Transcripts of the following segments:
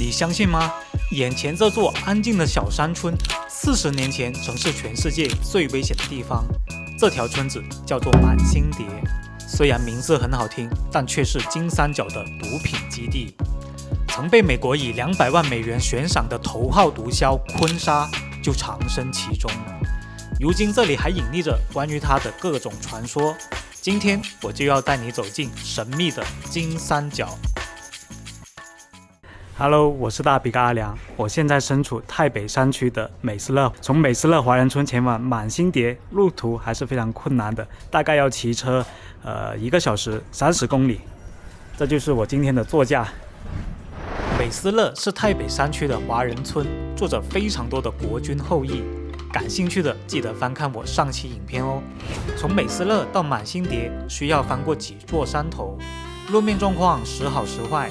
你相信吗？眼前这座安静的小山村，40年前曾是全世界最危险的地方。这条村子叫做满星蝶，虽然名字很好听，但却是金三角的毒品基地。曾被美国以200万美元悬赏的头号毒枭坤沙就藏身其中。如今这里还隐匿着关于他的各种传说。今天我就要带你走进神秘的金三角。Hello， 我是大比哥阿良，我现在身处太北山区的美斯乐。从美斯乐华人村前往满星蝶，路途还是非常困难的，大概要骑车1个小时30公里。这就是我今天的座驾。美斯乐是太北山区的华人村，住着非常多的国军后裔。感兴趣的记得翻看我上期影片哦。从美斯乐到满星蝶需要翻过几座山头，路面状况时好时坏。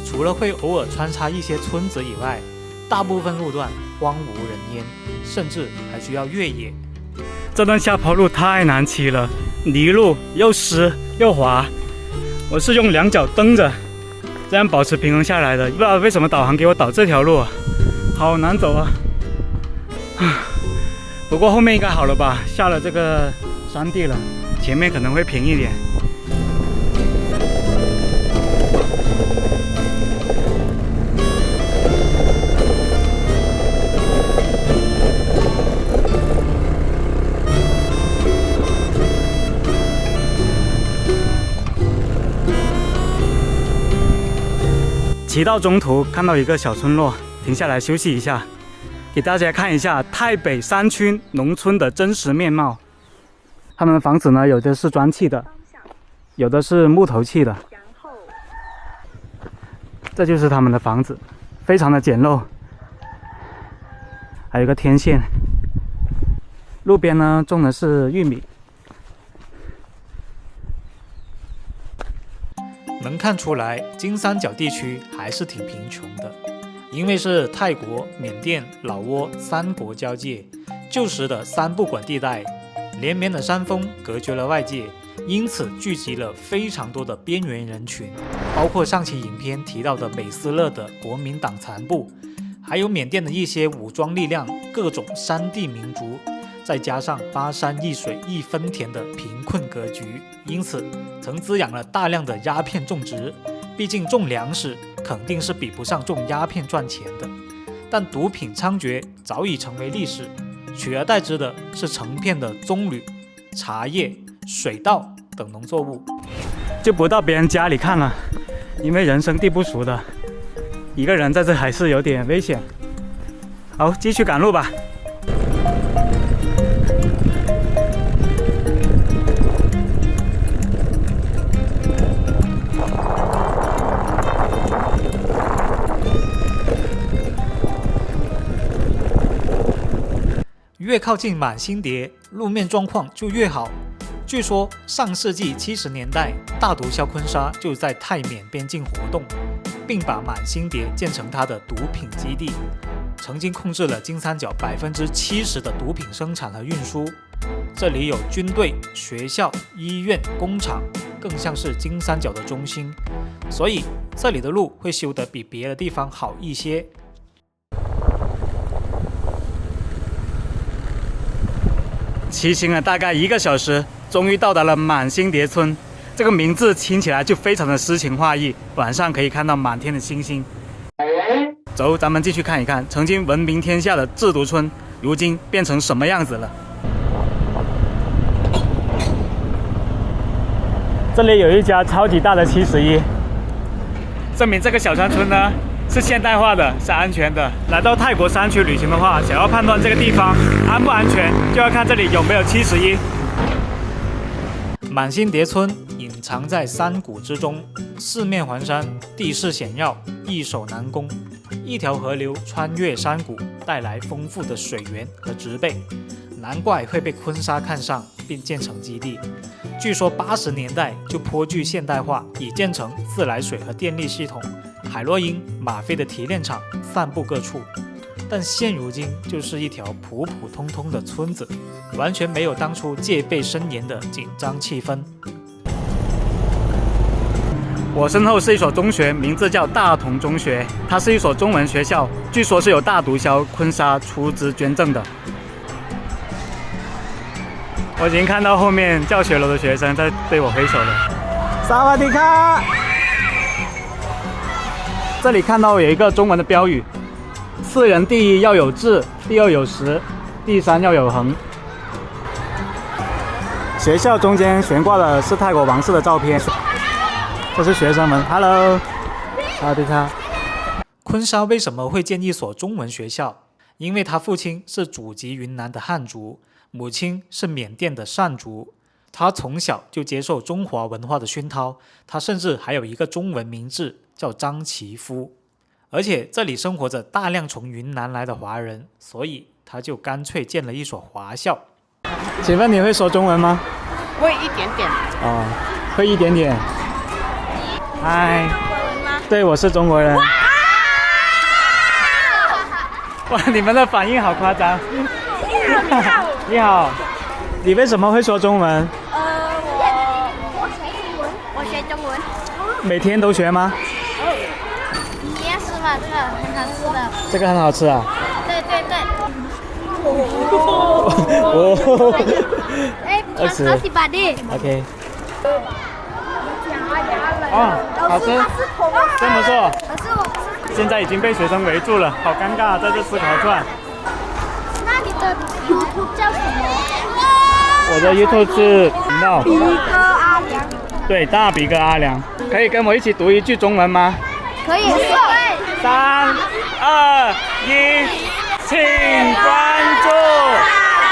除了会偶尔穿插一些村子以外，大部分路段荒无人烟，甚至还需要越野。这段下坡路太难骑了，泥路又湿又滑，我是用2脚蹬着，这样保持平衡下来的。不知道为什么导航给我导这条路，好难走啊！不过后面应该好了吧，下了这个山地了，前面可能会平一点。骑到中途看到一个小村落，停下来休息一下，给大家看一下太北山区农村的真实面貌。他们的房子呢，有的是砖砌的，有的是木头砌的。这就是他们的房子，非常的简陋。还有个天线，路边呢种的是玉米。能看出来，金三角地区还是挺贫穷的，因为是泰国、缅甸、老挝3国交界，旧时的3不管地带，连绵的山峰隔绝了外界，因此聚集了非常多的边缘人群，包括上期影片提到的美斯乐的国民党残部，还有缅甸的一些武装力量，各种山地民族。再加上巴山一水一分田的贫困格局，因此曾滋养了大量的鸦片种植。毕竟种粮食肯定是比不上种鸦片赚钱的，但毒品猖獗早已成为历史，取而代之的是成片的棕榈、茶叶、水稻等农作物。就不到别人家里看了，因为人生地不熟的，一个人在这还是有点危险。好，继续赶路吧。越靠近满星蝶，路面状况就越好。据说上世纪70年代，大毒枭坤沙就在泰缅边境活动，并把满星蝶建成他的毒品基地，曾经控制了金三角70%的毒品生产和运输。这里有军队、学校、医院、工厂，更像是金三角的中心，所以这里的路会修得比别的地方好一些。骑行了大概1个小时，终于到达了满星蝶村。这个名字听起来就非常的诗情画意，晚上可以看到满天的星星。走，咱们继续看一看曾经闻名天下的制毒村，如今变成什么样子了。这里有一家超级大的71，证明这个小山村呢是现代化的，是安全的。来到泰国山区旅行的话，想要判断这个地方安不安全，就要看这里有没有71。满星蝶村隐藏在山谷之中，四面环山，地势险要，易守难攻。一条河流穿越山谷，带来丰富的水源和植被，难怪会被坤沙看上，并建成基地。据说80年代就颇具现代化，已建成自来水和电力系统。海洛因、吗啡的提炼厂散布各处，但现如今就是一条普普通通的村子，完全没有当初戒备森严的紧张气氛。我身后是一所中学，名字叫大同中学，它是一所中文学校，据说是由大毒枭坤沙出资捐赠的。我已经看到后面教学楼的学生在对我挥手了。萨瓦迪卡！这里看到有一个中文的标语：次人第一要有志，第二有实，第三要有恒。学校中间悬挂的是泰国王室的照片。这是学生们 ，Hello， 萨瓦迪卡。坤沙为什么会建一所中文学校？因为他父亲是祖籍云南的汉族。母亲是缅甸的善族，他从小就接受中华文化的熏陶，他甚至还有一个中文名字叫张其夫。而且这里生活着大量从云南来的华人，所以他就干脆建了一所华校。请问你会说中文吗？会一点点。哦，会一点点。嗨，对，我是中国人。哇，你们的反应好夸张。你好，你为什么会说中文？我学中文。每天都学吗？你也是吧？这个很好吃的。这个很好吃啊。对对对。哦。哎，20 baht đi。OK。哦，好吃，真不错。可是我。现在已经被学生围住了，好尴尬，在这吃烤串。那你的 YouTube 叫什么？我的 YouTube 是 No。比哥阿良。对，大比哥阿良。可以跟我一起读一句中文吗？可以。3、2、1，请关注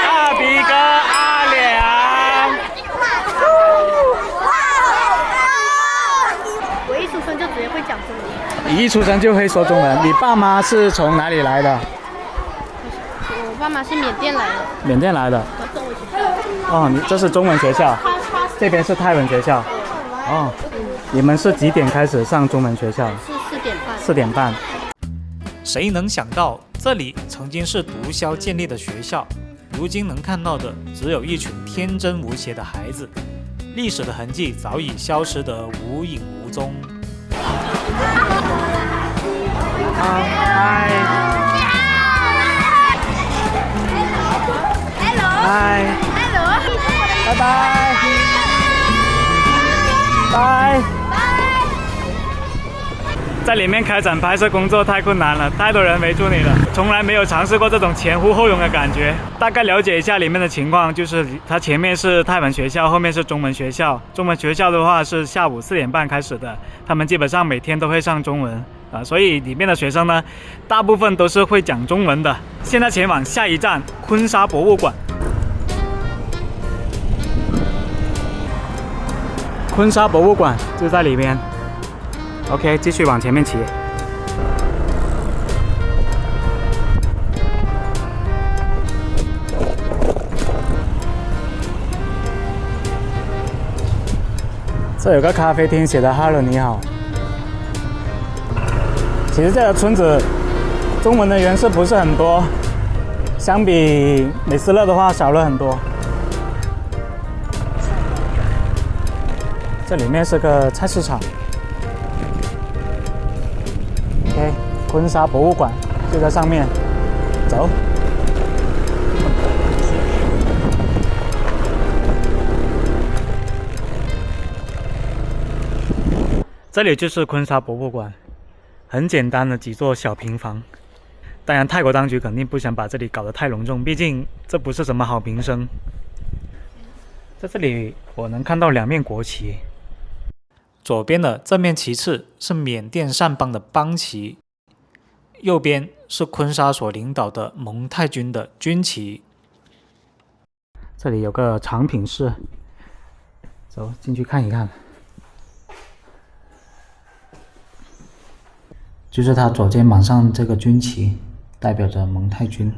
大比哥阿良。我一出生就直接会讲中文。你一出生就会说中文？你爸妈是从哪里来的？我爸妈是缅甸来的。缅甸来的。哦，你这是中文学校，这边是泰文学校。哦，你们是几点开始上中文学校？是4点半。4点半。谁能想到这里曾经是毒枭建立的学校，如今能看到的只有一群天真无邪的孩子，历史的痕迹早已消失得无影无踪。嗨。嗨。拜拜。拜。在里面开展拍摄工作太困难了，太多人围住你了，从来没有尝试过这种前呼后拥的感觉。大概了解一下里面的情况，就是它前面是泰文学校，后面是中文学校。中文学校的话是下午4点半开始的，他们基本上每天都会上中文所以里面的学生呢，大部分都是会讲中文的。现在前往下一站坤沙博物馆。坤沙博物馆就在里面。OK， 继续往前面骑。这有个咖啡厅，写的 “Hello， 你好”。其实这个村子中文的人是不是很多？相比美斯乐的话，少了很多。这里面是个菜市场。OK， 坤沙博物馆就在上面，走。这里就是坤沙博物馆，很简单的几座小平房。当然，泰国当局肯定不想把这里搞得太隆重，毕竟这不是什么好名声。在这里，我能看到2面国旗。左边的这面旗帜是缅甸善邦的邦旗，右边是坤沙所领导的蒙泰军的军旗。这里有个藏品室，走进去看一看。就是他左肩膀上这个军旗，代表着蒙泰军。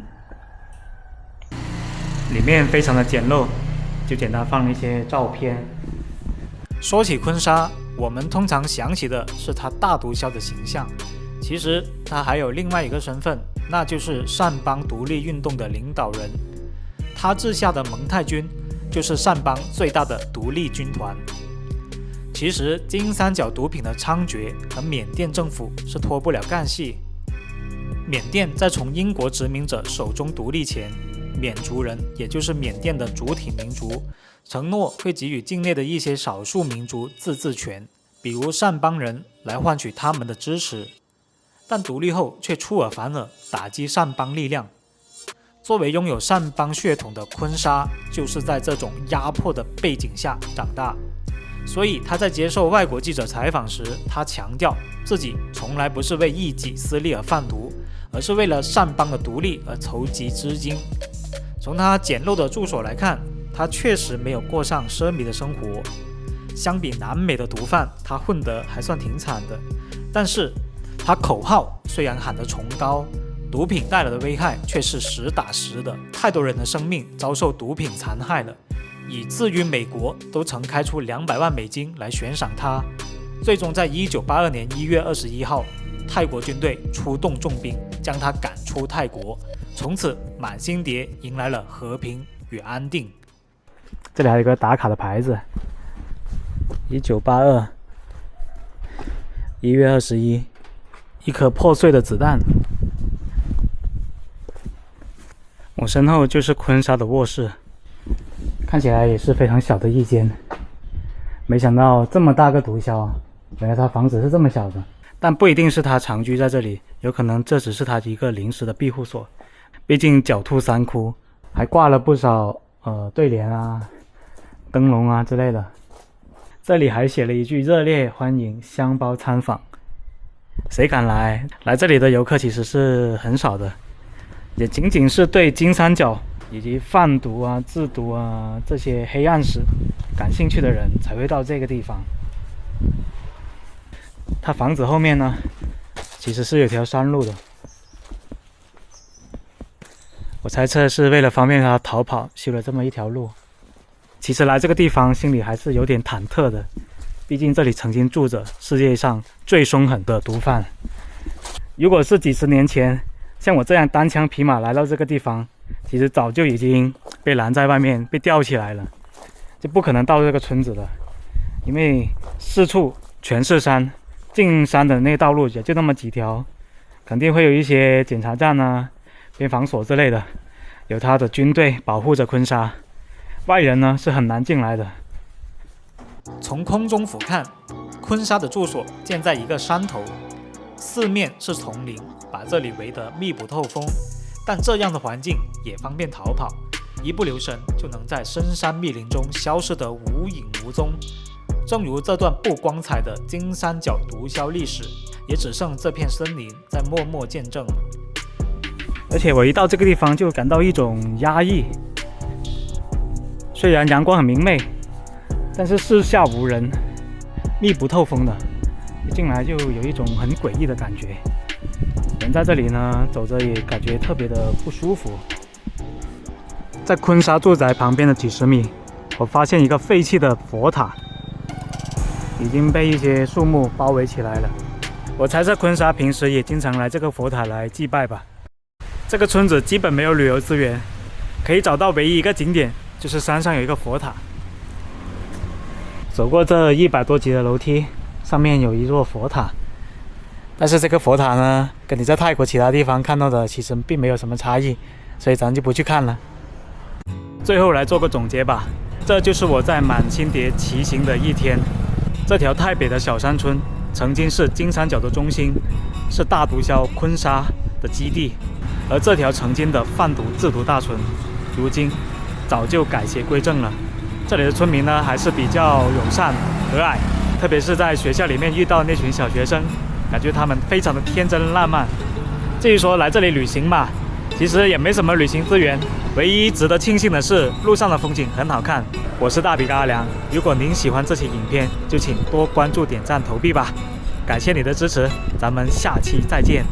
里面非常的简陋，就简单放了一些照片。说起坤沙，我们通常想起的是他大毒枭的形象，其实他还有另外一个身份，那就是善邦独立运动的领导人。他治下的蒙泰军就是善邦最大的独立军团。其其实金三角毒品的猖獗和缅甸政府是脱不了干系。缅甸在从英国殖民者手中独立前，缅族人也就是缅甸的主体民族，承诺会给予境内的一些少数民族自治权，比如善邦人，来换取他们的支持。但独立后却出尔反尔，打击善邦力量。作为拥有善邦血统的坤沙，就是在这种压迫的背景下长大。所以他在接受外国记者采访时，他强调自己从来不是为一己私利而贩毒，而是为了善邦的独立而筹集资金。从他简陋的住所来看，他确实没有过上奢靡的生活。相比南美的毒贩，他混得还算挺惨的。但是他口号虽然喊得崇高，毒品带来的危害却是实打实的，太多人的生命遭受毒品残害了，以至于美国都曾开出200万美金来悬赏他。最终在1982年1月21号，泰国军队出动重兵将他赶出泰国，从此满新蝶迎来了和平与安定。这里还有一个打卡的牌子，1982 1月21，一颗破碎的子弹。我身后就是坤沙的卧室，看起来也是非常小的一间。没想到这么大个毒枭，原来他房子是这么小的。但不一定是他长居在这里，有可能这只是他一个临时的庇护所。毕竟狡兔三窟，还挂了不少对联啊、灯笼啊之类的。这里还写了一句热烈欢迎香包参访。谁敢来这里的游客其实是很少的，也仅仅是对金三角以及贩毒啊、制毒啊这些黑暗史感兴趣的人才会到这个地方。他房子后面呢，其实是有条山路的。我猜测是为了方便他逃跑，修了这么一条路。其实来这个地方心里还是有点忐忑的，毕竟这里曾经住着世界上最凶狠的毒贩。如果是几十年前，像我这样单枪匹马来到这个地方，其实早就已经被拦在外面，被吊起来了，就不可能到这个村子了。因为四处全是山，进山的那道路也就那么几条，肯定会有一些检查站啊、边防所之类的，有他的军队保护着坤沙，外人呢是很难进来的。从空中俯瞰，坤沙的住所建在一个山头，四面是丛林，把这里围得密不透风。但这样的环境也方便逃跑，一不留神就能在深山密林中消失得无影无踪。正如这段不光彩的金三角毒枭历史，也只剩这片森林在默默见证。而且我一到这个地方就感到一种压抑，虽然阳光很明媚，但是四下无人，密不透风的，一进来就有一种很诡异的感觉。人在这里呢，走着也感觉特别的不舒服。在坤沙住宅旁边的几十米，我发现一个废弃的佛塔，已经被一些树木包围起来了。我猜测坤沙平时也经常来这个佛塔来祭拜吧。这个村子基本没有旅游资源，可以找到唯一一个景点就是山上有一个佛塔。走过这100多级的楼梯，上面有一座佛塔，但是这个佛塔呢，跟你在泰国其他地方看到的其实并没有什么差异，所以咱就不去看了。最后来做个总结吧，这就是我在满新蝶骑行的一天。这条泰北的小山村曾经是金三角的中心，是大毒枭坤沙的基地，而这条曾经的贩毒制毒大村，如今早就改邪归正了。这里的村民呢，还是比较友善和蔼，特别是在学校里面遇到那群小学生，感觉他们非常的天真烂漫。至于说来这里旅行嘛，其实也没什么旅行资源，唯一值得庆幸的是路上的风景很好看。我是大鼻哥阿良，如果您喜欢这期影片，就请多关注、点赞、投币吧，感谢你的支持，咱们下期再见。